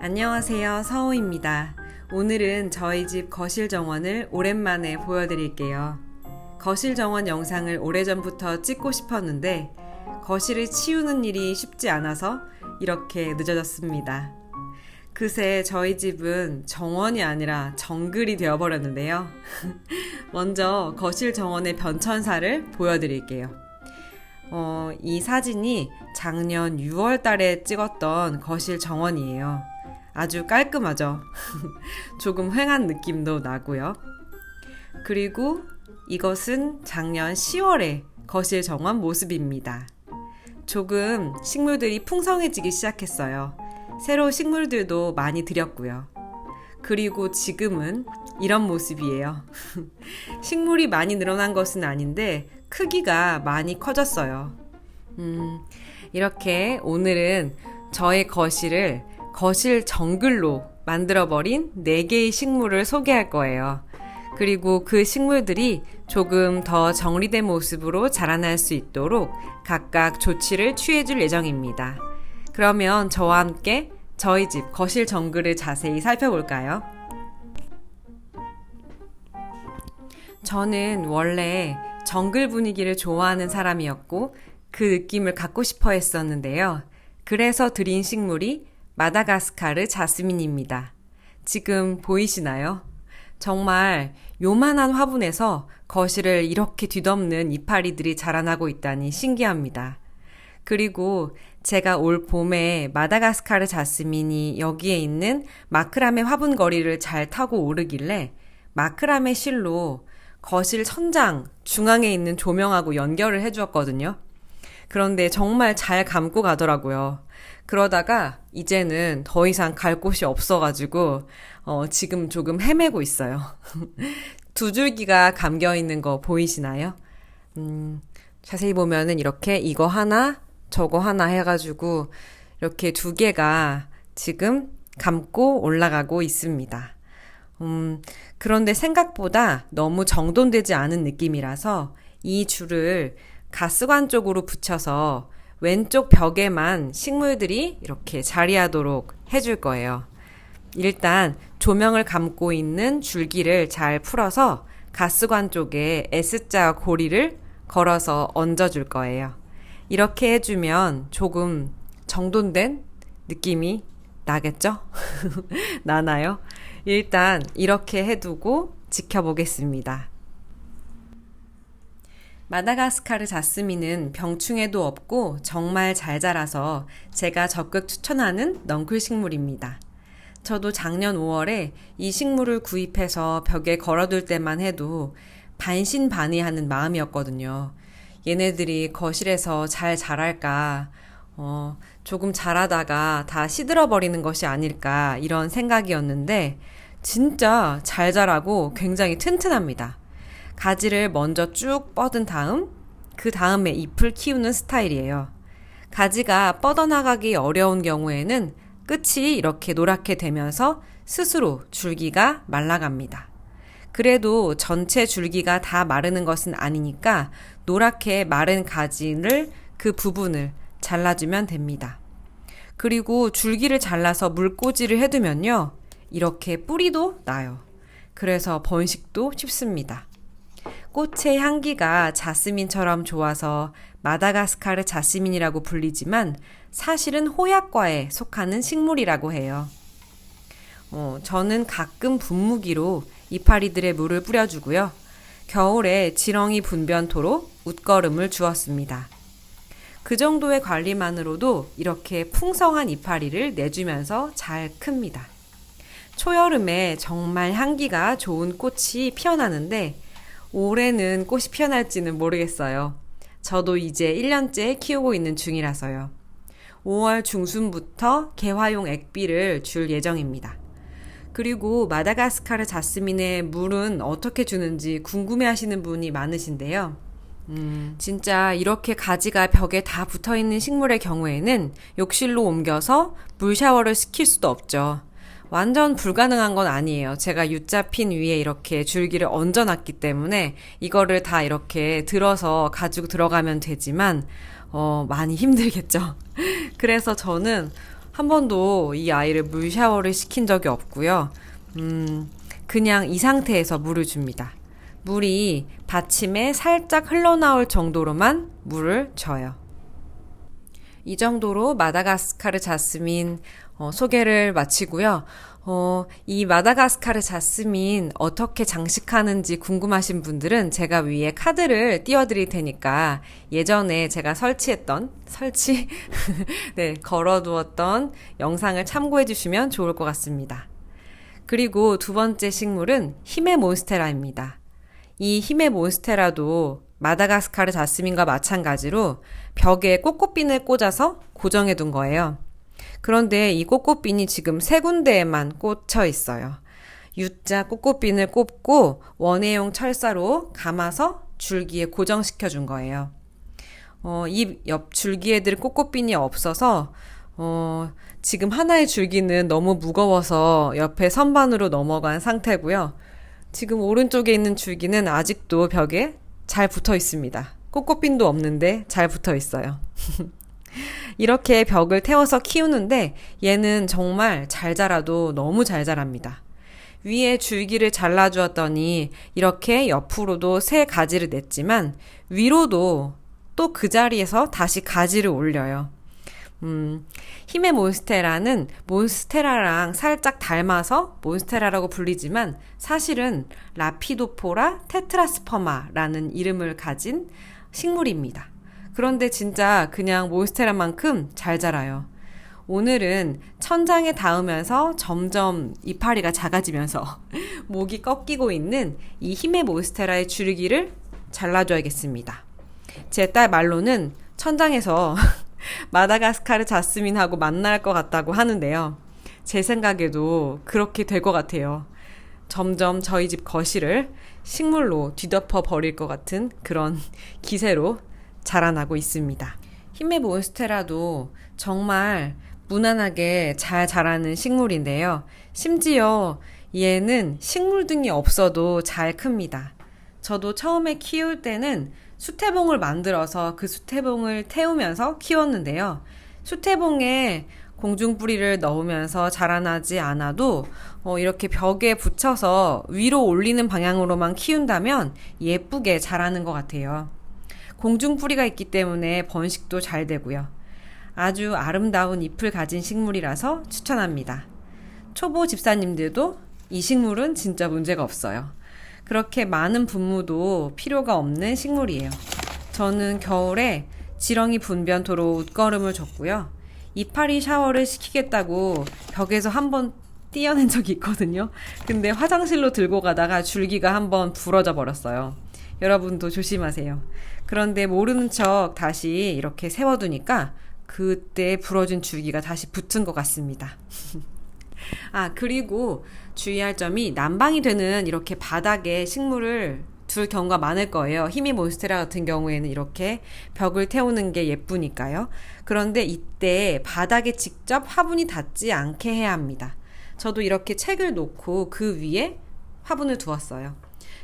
안녕하세요, 서우입니다. 오늘은 저희 집 거실 정원을 오랜만에 보여드릴게요. 거실 정원 영상을 오래전부터 찍고 싶었는데 거실을 치우는 일이 쉽지 않아서 이렇게 늦어졌습니다. 그새 저희 집은 정원이 아니라 정글이 되어버렸는데요. 먼저 거실 정원의 변천사를 보여드릴게요. 이 사진이 작년 6월 달에 찍었던 거실 정원이에요. 아주 깔끔하죠? 조금 휑한 느낌도 나고요. 그리고 이것은 작년 10월에 거실 정원 모습입니다. 조금 식물들이 풍성해지기 시작했어요. 새로 식물들도 많이 들였고요. 그리고 지금은 이런 모습이에요. 식물이 많이 늘어난 것은 아닌데 크기가 많이 커졌어요. 이렇게 오늘은 저의 거실을 거실 정글로 만들어버린 4개의 식물을 소개할 거예요. 그리고 그 식물들이 조금 더 정리된 모습으로 자라날 수 있도록 각각 조치를 취해줄 예정입니다. 그러면 저와 함께 저희 집 거실 정글을 자세히 살펴볼까요? 저는 원래 정글 분위기를 좋아하는 사람이었고 그 느낌을 갖고 싶어 했었는데요. 그래서 들인 식물이 마다가스카르 자스민입니다. 지금 보이시나요? 정말 요만한 화분에서 거실을 이렇게 뒤덮는 이파리들이 자라나고 있다니 신기합니다. 그리고 제가 올 봄에 마다가스카르 자스민이 여기에 있는 마크라메 화분 거리를 잘 타고 오르길래 마크라메 실로 거실 천장 중앙에 있는 조명하고 연결을 해주었거든요. 그런데 정말 잘 감고 가더라고요. 그러다가 이제는 더 이상 갈 곳이 없어가지고 지금 조금 헤매고 있어요. 2줄기가 감겨 있는 거 보이시나요? 자세히 보면은 이렇게 이거 하나 저거 하나 해가지고 이렇게 2개가 지금 감고 올라가고 있습니다. 그런데 생각보다 너무 정돈되지 않은 느낌이라서 이 줄을 가스관 쪽으로 붙여서 왼쪽 벽에만 식물들이 이렇게 자리하도록 해줄 거예요. 일단 조명을 감고 있는 줄기를 잘 풀어서 가스관 쪽에 S자 고리를 걸어서 얹어줄 거예요. 이렇게 해주면 조금 정돈된 느낌이 나겠죠? 나나요? 일단 이렇게 해두고 지켜보겠습니다. 마다가스카르 자스민은 병충해도 없고 정말 잘 자라서 제가 적극 추천하는 넝쿨 식물입니다. 저도 작년 5월에 이 식물을 구입해서 벽에 걸어둘 때만 해도 반신반의하는 마음이었거든요. 얘네들이 거실에서 잘 자랄까, 조금 자라다가 다 시들어버리는 것이 아닐까 이런 생각이었는데 진짜 잘 자라고 굉장히 튼튼합니다. 가지를 먼저 쭉 뻗은 다음 그 다음에 잎을 키우는 스타일이에요. 가지가 뻗어나가기 어려운 경우에는 끝이 이렇게 노랗게 되면서 스스로 줄기가 말라갑니다. 그래도 전체 줄기가 다 마르는 것은 아니니까 노랗게 마른 가지를 그 부분을 잘라주면 됩니다. 그리고 줄기를 잘라서 물꽂이를 해두면요. 이렇게 뿌리도 나요. 그래서 번식도 쉽습니다. 꽃의 향기가 자스민처럼 좋아서 마다가스카르 자스민이라고 불리지만 사실은 호약과에 속하는 식물이라고 해요. 저는 가끔 분무기로 이파리들의 물을 뿌려주고요. 겨울에 지렁이 분변토로 웃거름을 주었습니다. 그 정도의 관리만으로도 이렇게 풍성한 이파리를 내주면서 잘 큽니다. 초여름에 정말 향기가 좋은 꽃이 피어나는데 올해는 꽃이 피어날지는 모르겠어요. 저도 이제 1년째 키우고 있는 중이라서요. 5월 중순부터 개화용 액비를 줄 예정입니다. 그리고 마다가스카르 자스민의 물은 어떻게 주는지 궁금해 하시는 분이 많으신데요. 진짜 이렇게 가지가 벽에 다 붙어있는 식물의 경우에는 욕실로 옮겨서 물 샤워를 시킬 수도 없죠. 완전 불가능한 건 아니에요. 제가 U자 핀 위에 이렇게 줄기를 얹어놨기 때문에 이거를 다 이렇게 들어서 가지고 들어가면 되지만 많이 힘들겠죠. 그래서 저는 한 번도 이 아이를 물 샤워를 시킨 적이 없고요. 그냥 이 상태에서 물을 줍니다. 물이 받침에 살짝 흘러나올 정도로만 물을 줘요. 이 정도로 마다가스카르 자스민 소개를 마치고요. 이 마다가스카르 자스민 어떻게 장식하는지 궁금하신 분들은 제가 위에 카드를 띄워드릴 테니까 예전에 제가 네, 걸어두었던 영상을 참고해 주시면 좋을 것 같습니다. 그리고 두 번째 식물은 힘의 몬스테라입니다. 이 힘의 몬스테라도 마다가스카르 자스민과 마찬가지로 벽에 꽃꽃핀을 꽂아서 고정해 둔 거예요. 그런데 이 꽃꽃핀이 지금 세 군데에만 꽂혀 있어요. U자 꽃꽃핀을 꽂고 원예용 철사로 감아서 줄기에 고정시켜 준 거예요. 이 옆 줄기에들 꽃꽃핀이 없어서 지금 하나의 줄기는 너무 무거워서 옆에 선반으로 넘어간 상태고요. 지금 오른쪽에 있는 줄기는 아직도 벽에 잘 붙어 있습니다. 꽃꽃핀도 없는데 잘 붙어 있어요. 이렇게 벽을 태워서 키우는데 얘는 정말 잘 자라도 너무 잘 자랍니다. 위에 줄기를 잘라주었더니 이렇게 옆으로도 새 가지를 냈지만 위로도 또 그 자리에서 다시 가지를 올려요. 힘의 몬스테라는 몬스테라랑 살짝 닮아서 몬스테라라고 불리지만 사실은 라피도포라 테트라스퍼마라는 이름을 가진 식물입니다. 그런데 진짜 그냥 몬스테라만큼 잘 자라요. 오늘은 천장에 닿으면서 점점 이파리가 작아지면서 목이 꺾이고 있는 이 힘의 몬스테라의 줄기를 잘라줘야겠습니다. 제 딸 말로는 천장에서 마다가스카르 자스민하고 만날 것 같다고 하는데요. 제 생각에도 그렇게 될 것 같아요. 점점 저희 집 거실을 식물로 뒤덮어 버릴 것 같은 그런 기세로 자라나고 있습니다. 힘의 몬스테라도 정말 무난하게 잘 자라는 식물인데요. 심지어 얘는 식물 등이 없어도 잘 큽니다. 저도 처음에 키울 때는 수태봉을 만들어서 그 수태봉을 태우면서 키웠는데요. 수태봉에 공중뿌리를 넣으면서 자라나지 않아도 이렇게 벽에 붙여서 위로 올리는 방향으로만 키운다면 예쁘게 자라는 것 같아요. 공중뿌리가 있기 때문에 번식도 잘 되고요. 아주 아름다운 잎을 가진 식물이라서 추천합니다. 초보 집사님들도 이 식물은 진짜 문제가 없어요. 그렇게 많은 분무도 필요가 없는 식물이에요. 저는 겨울에 지렁이 분변토로 웃거름을 줬고요. 이파리 샤워를 시키겠다고 벽에서 한번 띄어낸 적이 있거든요. 근데 화장실로 들고 가다가 줄기가 한번 부러져 버렸어요. 여러분도 조심하세요. 그런데 모르는 척 다시 이렇게 세워두니까 그때 부러진 줄기가 다시 붙은 것 같습니다. 그리고 주의할 점이 난방이 되는 이렇게 바닥에 식물을 둘 경우가 많을 거예요. 힘의 몬스테라 같은 경우에는 이렇게 벽을 태우는 게 예쁘니까요. 그런데 이때 바닥에 직접 화분이 닿지 않게 해야 합니다. 저도 이렇게 책을 놓고 그 위에 화분을 두었어요.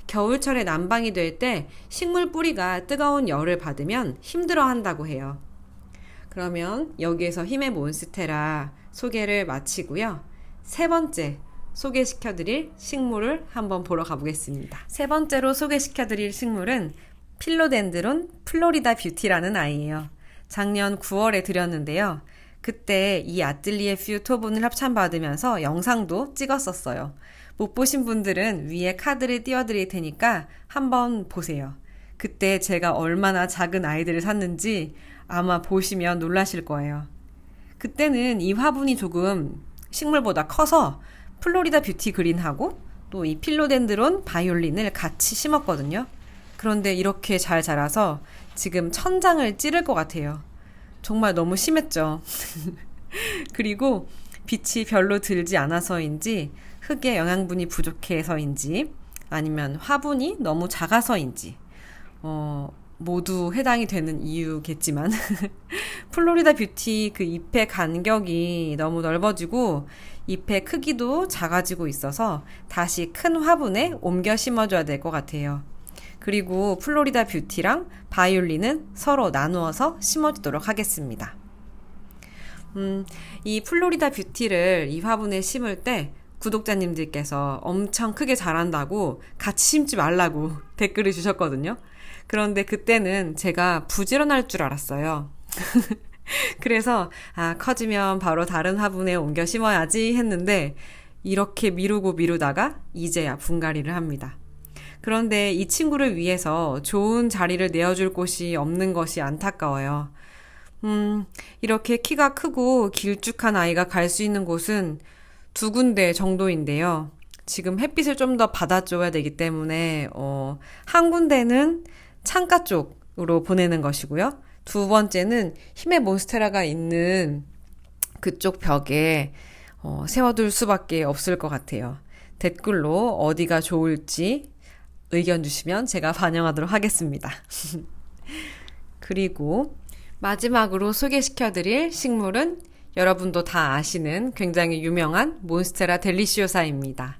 겨울철에 난방이 될 때 식물 뿌리가 뜨거운 열을 받으면 힘들어 한다고 해요. 그러면 여기에서 힘의 몬스테라 소개를 마치고요. 세 번째 소개시켜드릴 식물을 한번 보러 가보겠습니다. 세 번째로 소개시켜드릴 식물은 필로덴드론 플로리다 뷰티라는 아이예요. 작년 9월에 드렸는데요. 그때 이 아틀리에 퓨 토분을 협찬받으면서 영상도 찍었었어요. 못 보신 분들은 위에 카드를 띄워드릴 테니까 한번 보세요. 그때 제가 얼마나 작은 아이들을 샀는지 아마 보시면 놀라실 거예요. 그때는 이 화분이 조금 식물보다 커서 플로리다 뷰티 그린하고 또 이 필로덴드론 바이올린을 같이 심었거든요. 그런데 이렇게 잘 자라서 지금 천장을 찌를 것 같아요. 정말 너무 심했죠. 그리고 빛이 별로 들지 않아서인지 흙의 영양분이 부족해서인지 아니면 화분이 너무 작아서인지 모두 해당이 되는 이유겠지만 플로리다 뷰티 그 잎의 간격이 너무 넓어지고 잎의 크기도 작아지고 있어서 다시 큰 화분에 옮겨 심어줘야 될 것 같아요. 그리고 플로리다 뷰티랑 바이올린은 서로 나누어서 심어주도록 하겠습니다. 이 플로리다 뷰티를 이 화분에 심을 때 구독자님들께서 엄청 크게 자란다고 같이 심지 말라고 댓글을 주셨거든요. 그런데 그때는 제가 부지런할 줄 알았어요. 그래서 커지면 바로 다른 화분에 옮겨 심어야지 했는데 이렇게 미루다가 이제야 분갈이를 합니다. 그런데 이 친구를 위해서 좋은 자리를 내어줄 곳이 없는 것이 안타까워요. 이렇게 키가 크고 길쭉한 아이가 갈 수 있는 곳은 2군데 정도인데요. 지금 햇빛을 좀 더 받아줘야 되기 때문에 한 군데는 창가 쪽으로 보내는 것이고요. 2번째는 힘의 몬스테라가 있는 그쪽 벽에 세워둘 수밖에 없을 것 같아요. 댓글로 어디가 좋을지 의견 주시면 제가 반영하도록 하겠습니다. 그리고 마지막으로 소개시켜드릴 식물은 여러분도 다 아시는 굉장히 유명한 몬스테라 델리시오사입니다.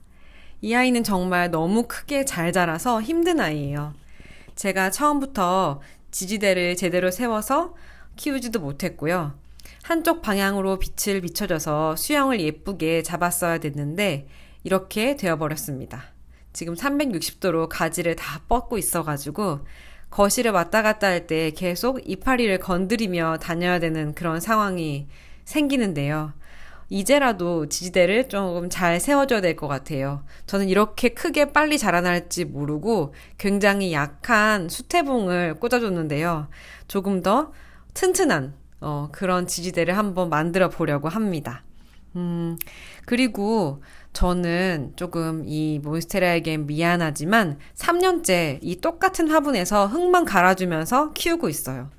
이 아이는 정말 너무 크게 잘 자라서 힘든 아이예요. 제가 처음부터 지지대를 제대로 세워서 키우지도 못했고요. 한쪽 방향으로 빛을 비춰줘서 수영을 예쁘게 잡았어야 됐는데 이렇게 되어버렸습니다. 지금 360도로 가지를 다 뻗고 있어가지고 거실을 왔다 갔다 할 때 계속 이파리를 건드리며 다녀야 되는 그런 상황이 생기는데요. 이제라도 지지대를 조금 잘 세워줘야 될 것 같아요. 저는 이렇게 크게 빨리 자라날지 모르고 굉장히 약한 수태봉을 꽂아줬는데요. 조금 더 튼튼한 그런 지지대를 한번 만들어 보려고 합니다. 그리고 저는 조금 이 몬스테라에겐 미안하지만 3년째 이 똑같은 화분에서 흙만 갈아주면서 키우고 있어요.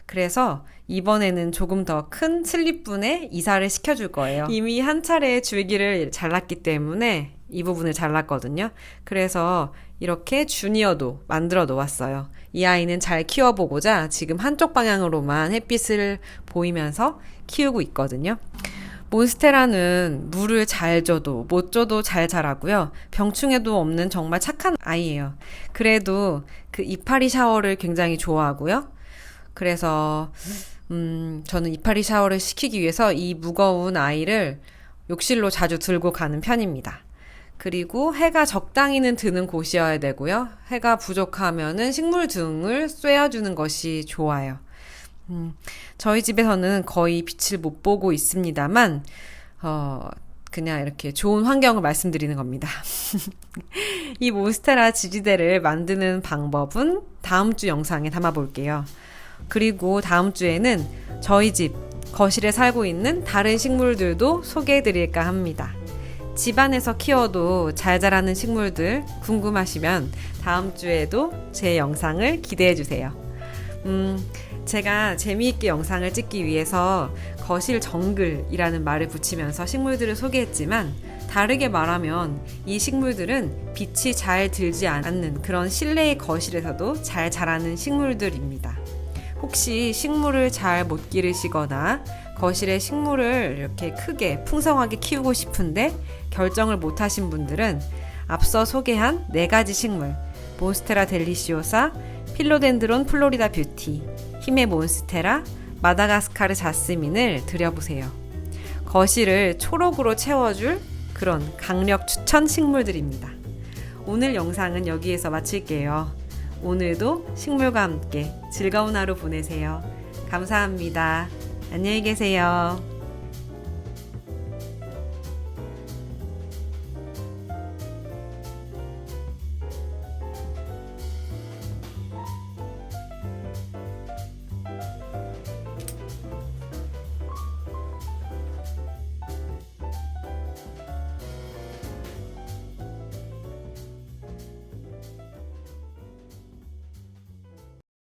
그래서 이번에는 조금 더 큰 슬립분에 이사를 시켜줄 거예요. 이미 한 차례 줄기를 잘랐기 때문에 이 부분을 잘랐거든요. 그래서 이렇게 주니어도 만들어 놓았어요. 이 아이는 잘 키워보고자 지금 한쪽 방향으로만 햇빛을 보이면서 키우고 있거든요. 몬스테라는 물을 잘 줘도 못 줘도 잘 자라고요. 병충해도 없는 정말 착한 아이예요. 그래도 그 이파리 샤워를 굉장히 좋아하고요. 그래서 저는 이파리 샤워를 시키기 위해서 이 무거운 아이를 욕실로 자주 들고 가는 편입니다. 그리고 해가 적당히는 드는 곳이어야 되고요. 해가 부족하면은 식물 등을 쐬어주는 것이 좋아요. 저희 집에서는 거의 빛을 못 보고 있습니다만 그냥 이렇게 좋은 환경을 말씀드리는 겁니다. 이 몬스테라 지지대를 만드는 방법은 다음 주 영상에 담아볼게요. 그리고 다음 주에는 저희 집 거실에 살고 있는 다른 식물들도 소개해드릴까 합니다. 집안에서 키워도 잘 자라는 식물들 궁금하시면 다음 주에도 제 영상을 기대해주세요. 제가 재미있게 영상을 찍기 위해서 거실 정글이라는 말을 붙이면서 식물들을 소개했지만 다르게 말하면 이 식물들은 빛이 잘 들지 않는 그런 실내의 거실에서도 잘 자라는 식물들입니다. 혹시 식물을 잘 못 기르시거나 거실에 식물을 이렇게 크게 풍성하게 키우고 싶은데 결정을 못 하신 분들은 앞서 소개한 4가지 식물 몬스테라 델리시오사, 필로덴드론 플로리다 뷰티, 힘의 몬스테라, 마다가스카르 자스민을 들여보세요. 거실을 초록으로 채워줄 그런 강력 추천 식물들입니다. 오늘 영상은 여기에서 마칠게요. 오늘도 식물과 함께 즐거운 하루 보내세요. 감사합니다. 안녕히 계세요.